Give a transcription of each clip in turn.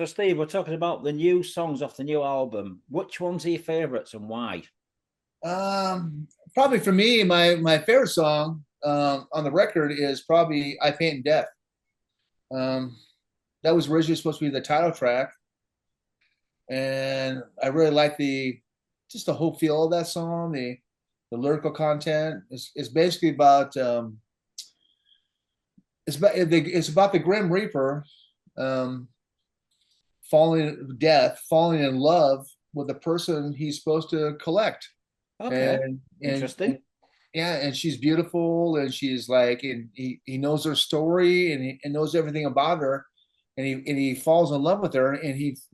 So, Steve, we're talking about the new songs off the new album. Which ones are your favourites and why? Probably for me, my favorite song on the record is probably "I Paint in Death." Um, that was originally supposed to be the title track, and I really like the just the whole feel of that song. The lyrical content is basically about it's about the Grim Reaper um, falling in love with the person he's supposed to collect, Okay, and interesting. yeah, and she's beautiful, and she's like, and he knows her story, and he and knows everything about her, and he falls in love with her, and he's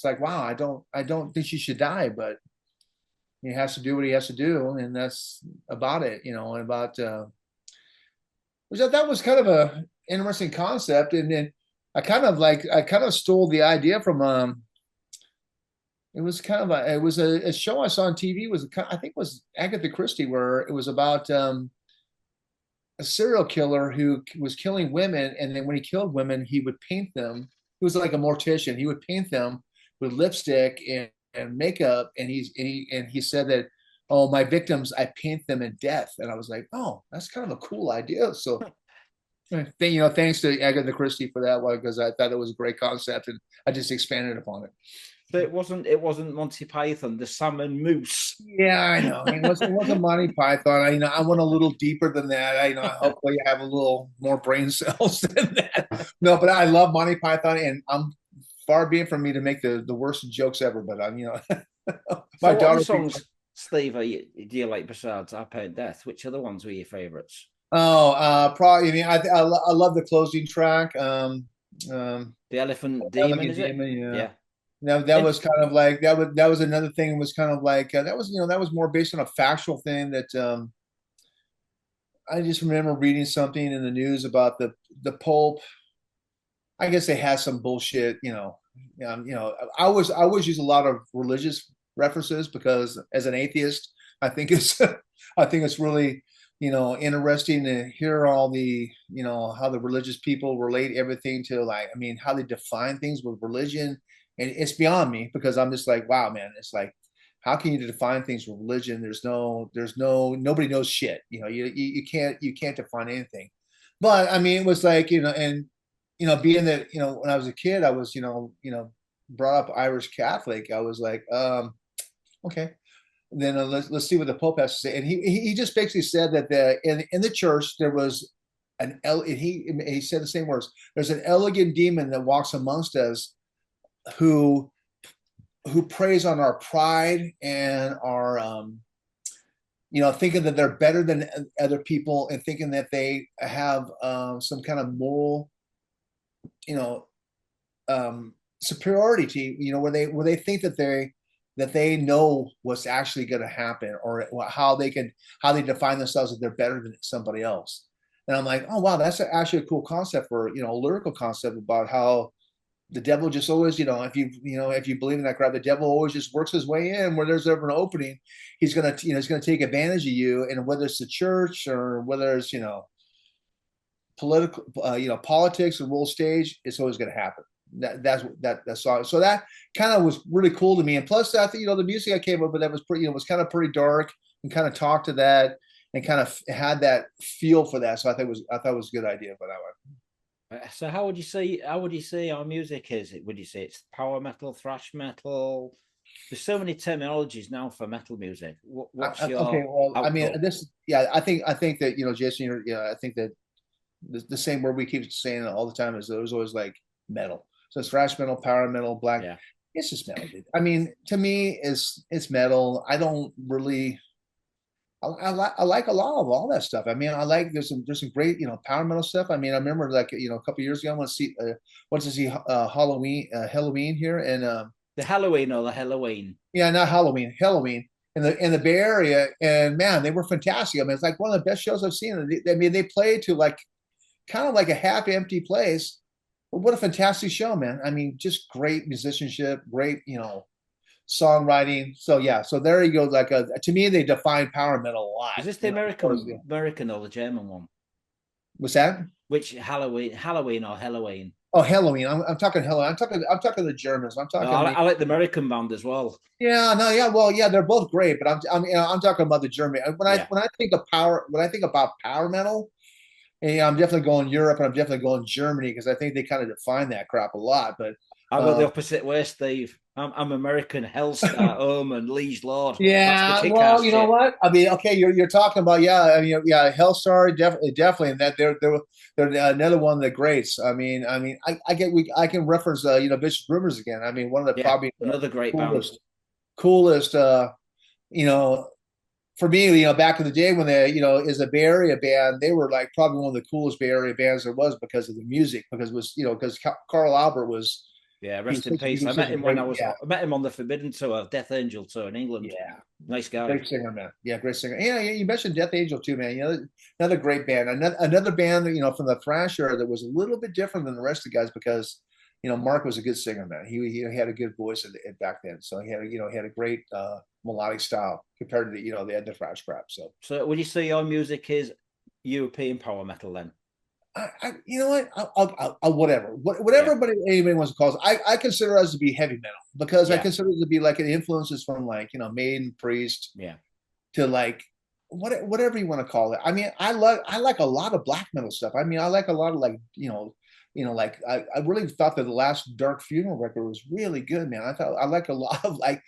like, wow, I don't think she should die, but he has to do what he has to do, and that's about it, and about which I thought was kind of a interesting concept, and then I kind of stole the idea from it was kind of a it was a show I saw on TV was I think it was Agatha Christie where it was about a serial killer who was killing women, and then when he killed women, he would paint them. He was like a mortician. He would paint them with lipstick and makeup, and he said that, oh, my victims, I paint them in death, and I was like, oh, that's kind of a cool idea. So, thanks to Agatha Christie for that one because I thought it was a great concept, and I just expanded upon it. So it wasn't Monty Python, the salmon moose. Yeah, I know. It wasn't Monty Python. I went a little deeper than that. Hopefully I have a little more brain cells than that. No, but I love Monty Python, and I'm far be it from me to make the worst jokes ever. But So my what other daughter. songs, Steve, do you like besides I Paint Death? Which other ones were your favourites? Oh, probably. I mean, I love the closing track. The Elephant Demon, Elegant is it? Demon. Yeah. Yeah. That was kind of like that was another thing. Was kind of like that was more based on a factual thing that I just remember reading something in the news about the Pope. I guess they had some bullshit, I always use a lot of religious references because as an atheist, I think it's I think it's really interesting to hear all the how the religious people relate everything to, like, I mean, how they define things with religion, and it's beyond me because I'm just like, wow, man, it's like, how can you define things with religion? There's no nobody knows shit. You can't define anything. But I mean, it was like, and being that, when I was a kid, I was, brought up Irish Catholic. I was like, okay. Then let's see what the Pope has to say. And he just basically said that in the church there was he said the same words. There's an elegant demon that walks amongst us who preys on our pride and our thinking that they're better than other people, and thinking that they have some kind of moral you know superiority to where they think that they know what's actually going to happen, or how they define themselves that they're better than somebody else. And I'm like, oh wow, that's actually a cool concept for a lyrical concept about how the devil just always, if you believe in that crap, the devil always just works his way in where there's ever an opening. He's gonna take advantage of you, and whether it's the church or whether it's political, politics or world stage, it's always gonna happen. That's all. So that kind of was really cool to me. And plus, I think the music I came up with that was pretty, was kind of pretty dark and kind of talked to that and kind of had that feel for that. So I thought it was a good idea for that one. So how would you say our music is? Would you say it's power metal, thrash metal? There's so many terminologies now for metal music. What's Okay, your well, I mean, output? yeah, I think that Jason, I think that the same word we keep saying all the time is there's always like metal. So it's thrash metal, power metal, black. Yeah. It's just metal, dude. I mean, to me, it's metal. I don't really. I like a lot of all that stuff. I mean, I like there's some great power metal stuff. I mean, I remember like a couple years ago, I went to see Halloween here, and The Halloween or the Halloween? yeah, not Halloween in the Bay Area, and man, they were fantastic. I mean, it's like one of the best shows I've seen. I mean, they played to like kind of like a half empty place. But what a fantastic show, man. I mean, just great musicianship, great, songwriting. So yeah, so there you go. Like to me, they define power metal a lot. Is this the As far as American or the German one? what's that? Which Halloween or Halloween? Oh, Halloween. I'm talking Halloween. I'm talking the Germans. I'm No, talking the I like the American band as well. yeah, no, yeah, well, yeah, they're both great, but I'm talking about the German. Yeah. When I think of power, when I think about power metal, and yeah, I'm definitely going Europe, and I'm definitely going Germany because I think they kind of define that crap a lot. But I go the um, opposite way, Steve. I'm American Hellstar, Omen, Liege Lord. That's the yeah, well, kick-ass you know shit. what? I mean, okay, you're talking about yeah, I mean, yeah, Hellstar definitely, and that they're another one of the greats. I can reference Vicious Rumors again. I mean, one of the Yeah, probably the another great band. coolest you know for me, back in the day when they, is a Bay Area band, they were like probably one of the coolest Bay Area bands there was because of the music, because it was, because Carl Albert was, Yeah, he rest was in such, he peace. I was such met a him when great, I was yeah, I met him on the Forbidden Tour, Death Angel tour in England. yeah, Nice guy. great singer, man. Yeah, great singer. Yeah, you mentioned Death Angel too, man. Another great band. Another band that, from the thrash era that was a little bit different than the rest of the guys because, Mark was a good singer, man. He had a good voice back then. So he had a great melodic style compared to the thrash crap. So So would you say your music is European power metal then? you know what? Whatever, Yeah, whatever anybody wants to call it. I consider us to be heavy metal because I yeah, consider it to be like an influences from like Maiden, Priest yeah. to like whatever you want to call it. I mean, I like a lot of black metal stuff. I mean, I like a lot of like like I really thought that the last Dark Funeral record was really good, man. I thought I like a lot of like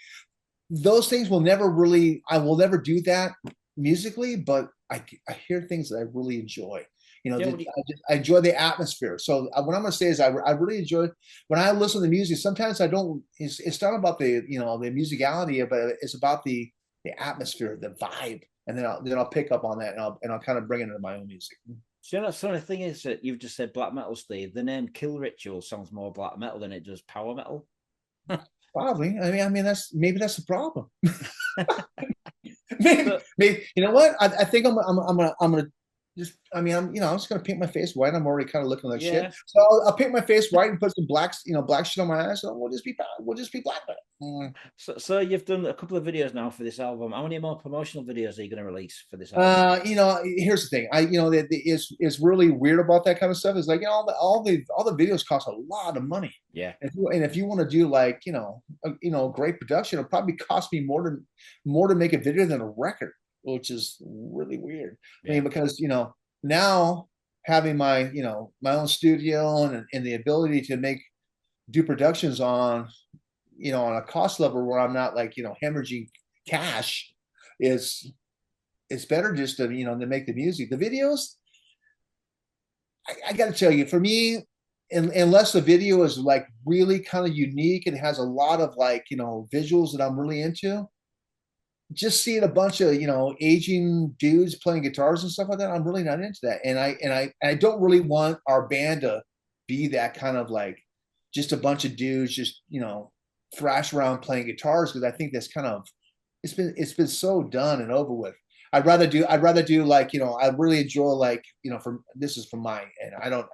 those things will never really I will never do that musically, but I hear things that I really enjoy. Yeah, would you, I enjoy the atmosphere. So what I'm going to say is I really enjoy when I listen to music. Sometimes I don't. It's not about the the musicality, but it's about the atmosphere, the vibe, and then I'll pick up on that and I'll kind of bring it into my own music. so you know, so the thing is that you've just said black metal, Steve. The name Kill Ritual sounds more black metal than it does power metal. Probably. I mean that's the problem. maybe, So maybe you know what? I think I'm gonna just. I mean, I'm just gonna paint my face white. I'm already kind of looking like shit. yeah, So I'll paint my face white and put some black shit on my eyes. So we'll just be black. so you've done a couple of videos now for this album. How many more promotional videos are you going to release for this album? Here's the thing. It's really weird about that kind of stuff. Is like all the videos cost a lot of money. Yeah, If you want to do like great production, it'll probably cost me more to make a video than a record, which is really weird. I yeah, mean, because now having my own studio and the ability to do productions on a cost level where I'm not like hemorrhaging cash is it's better just to make the music. The videos, I got to tell you, for me, unless the video is like really kind of unique and has a lot of like visuals that I'm really into, just seeing a bunch of aging dudes playing guitars and stuff like that, I'm really not into that. And I don't really want our band to be that kind of like just a bunch of dudes just thrash around playing guitars because I think that's kind of it's been so done and over with. I'd rather do like I really enjoy like from this is from my and I don't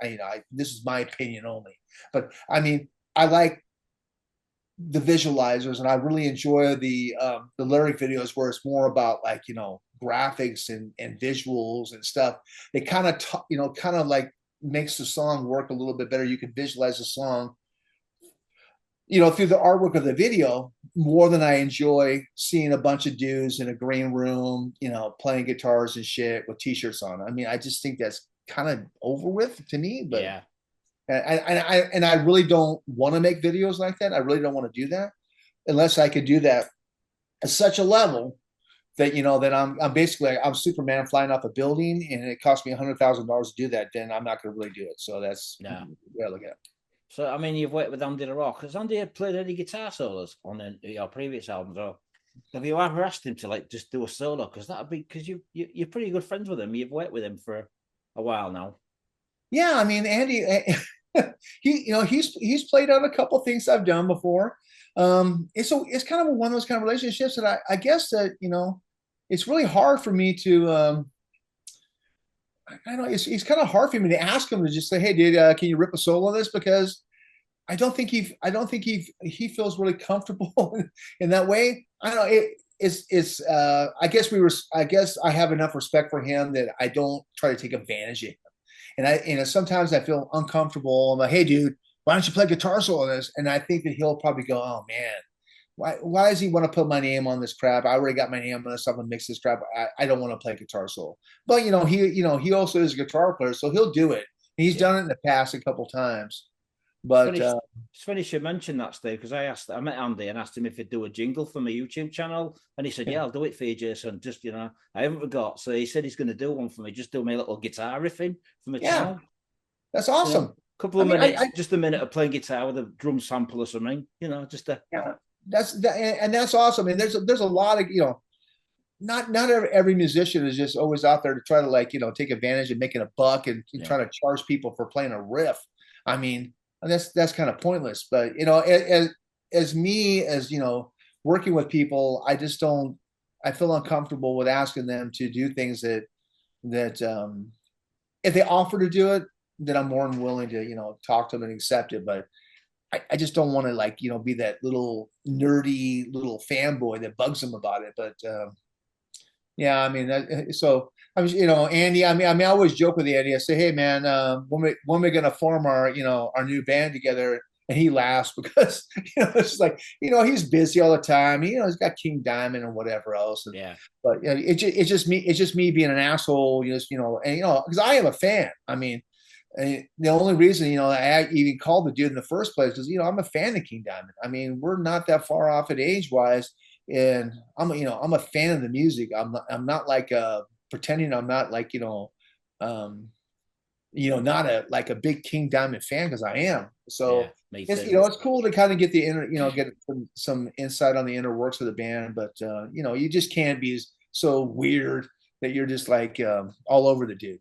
this is my opinion only, but I mean I like the visualizers and I really enjoy the lyric videos where it's more about like graphics and visuals and stuff. It kind of kind of like makes the song work a little bit better. You can visualize the song through the artwork of the video more than I enjoy seeing a bunch of dudes in a green room, playing guitars and shit with t-shirts on. I mean, I just think that's kind of over with to me, but yeah. I really don't want to make videos like that. I really don't want to do that unless I could do that at such a level that that I'm basically I'm Superman flying off a building and it cost me $100,000 to do that. Then I'm not going to really do it. So that's No. where I look at it. So I mean, you've worked with Andy LaRock. Has Andy played any guitar solos on your previous albums, or have you ever asked him to like just do a solo? Because that'd be because you're pretty good friends with him. You've worked with him for a while now. Yeah, I mean, Andy, he's played on a couple things I've done before. It's kind of one of those kind of relationships that I guess that it's really hard for me to I know it's kind of hard for me to ask him to just say, hey, dude, can you rip a solo on this? Because I don't think he feels really comfortable in that way. I don't know. I guess I have enough respect for him that I don't try to take advantage of him. and sometimes I feel uncomfortable. I'm like, hey, dude, why don't you play guitar solo on this? And I think that he'll probably go, oh man, why does he want to put my name on this crap? I already got my name on this. I'm gonna mix this crap. I don't want to play guitar solo. But he also is a guitar player, so he'll do it. He's done it in the past a couple times. But it's funny you should mention that, Steve, because I met Andy and asked him if he'd do a jingle for my YouTube channel, and he said, "Yeah, I'll do it for you, Jason. Just I haven't forgot." So he said he's going to do one for me. Just do my little guitar riffing for my channel. That's awesome. Couple of minutes, just a minute of playing guitar with a drum sample or something. Just a that's awesome. And there's a lot of not every musician is just always out there to try to take advantage of making a buck and trying to charge people for playing a riff. I mean, that's kind of pointless. But as working with people, I just don't. I feel uncomfortable with asking them to do things that if they offer to do it, then I'm more than willing to talk to them and accept it. But I just don't want to be that little nerdy little fanboy that bugs them about it. But yeah, I mean, so I was, Andy. I mean, I always joke with Andy. I say, hey, man, when we gonna form our new band together? And he laughs because it's like he's busy all the time. He's got King Diamond and whatever else. And, but it's just me being an asshole. Because I am a fan. I mean, the only reason I even called the dude in the first place is I'm a fan of King Diamond. I mean, we're not that far off at age wise, and I'm a fan of the music. I'm not like pretending I'm not not a big King Diamond fan, because I am. So it's cool to kind of get the inner get some insight on the inner works of the band, but you just can't be so weird that you're just all over the dude.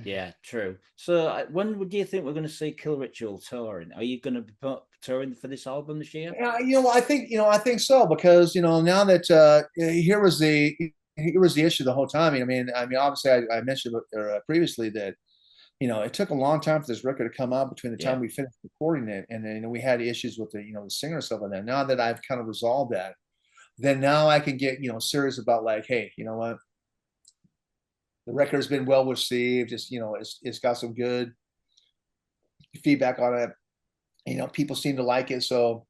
Yeah, true. So when do you think we're going to see Kill Ritual touring? Are you going to be touring for this album this year? I think so, because now that here was the issue the whole time. I mean obviously I mentioned previously that it took a long time for this record to come out between the time we finished recording it, and then we had issues with the singer and stuff like that. Now that I've kind of resolved that, then now I can get serious about hey, you know what, the record has been well received. It's got some good feedback on it. People seem to like it, so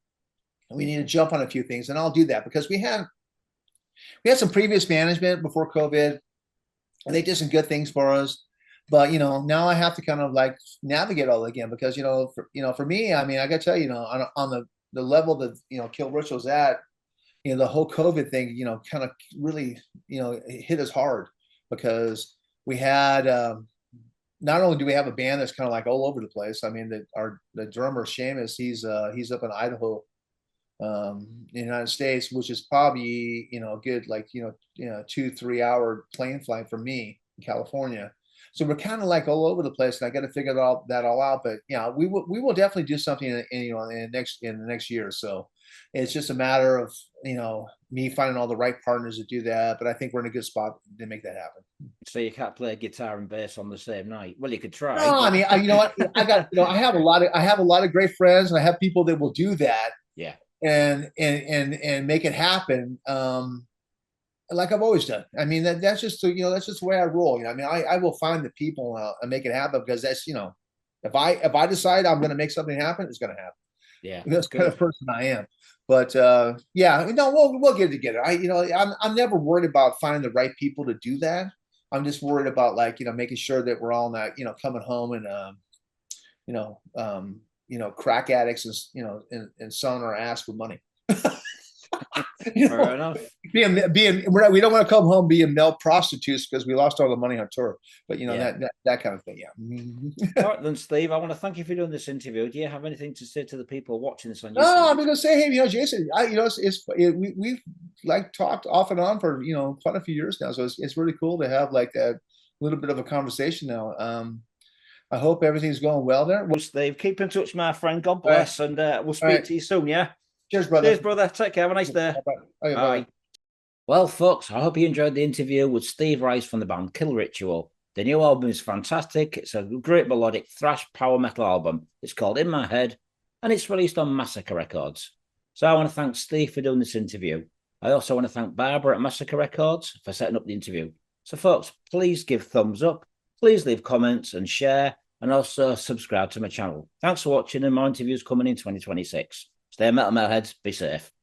we need to jump on a few things, and I'll do that because we had some previous management before COVID, and they did some good things for us. But now I have to kind of navigate all again, because for me, I mean, I got to tell you, on the level that Kill Ritual's at, the whole COVID thing, kind of really hit us hard, because we had not only do we have a band that's kind of all over the place. I mean, the drummer Seamus, he's up in Idaho, in the United States, which is probably a good 2-3 hour plane flight from me in California. So we're kind of all over the place, and I got to figure that all out. But we will definitely do something in the next year or so. It's just a matter of me finding all the right partners to do that. But I think we're in a good spot to make that happen. So you can't play guitar and bass on the same night? Well, you could try. No, I mean, you know what? I have a lot of great friends, and I have people that will do that. Yeah. And make it happen. Like I've always done. I mean, that's just the way I roll. I mean, I will find the people and make it happen, because that's if I decide I'm going to make something happen, it's going to happen. Yeah, that's the kind of person I am. But we'll get it together. I'm never worried about finding the right people to do that. I'm just worried about making sure that we're all not coming home and crack addicts and selling our ass for money. Fair enough. We don't want to come home being male prostitutes because we lost all the money on tour. But that kind of thing. Yeah. All right then, Steve. I want to thank you for doing this interview. Do you have anything to say to the people watching this on YouTube? No, I'm going to say, hey, Jason, we've talked off and on for quite a few years now, so it's really cool to have that little bit of a conversation now. I hope everything's going well there. Well, Steve, keep in touch, my friend. God bless, and we'll speak to you soon. Yeah. Cheers, brother. Cheers, brother. Take care. Have a nice day. Bye. Bye. Well, folks, I hope you enjoyed the interview with Steve Rice from the band Kill Ritual. The new album is fantastic. It's a great melodic thrash power metal album. It's called In My Head, and it's released on Massacre Records. So I want to thank Steve for doing this interview. I also want to thank Barbara at Massacre Records for setting up the interview. So, folks, please give thumbs up. please leave comments and share, and also subscribe to my channel. Thanks for watching, and more interviews coming in 2026. Stay metal, metalheads. Be safe.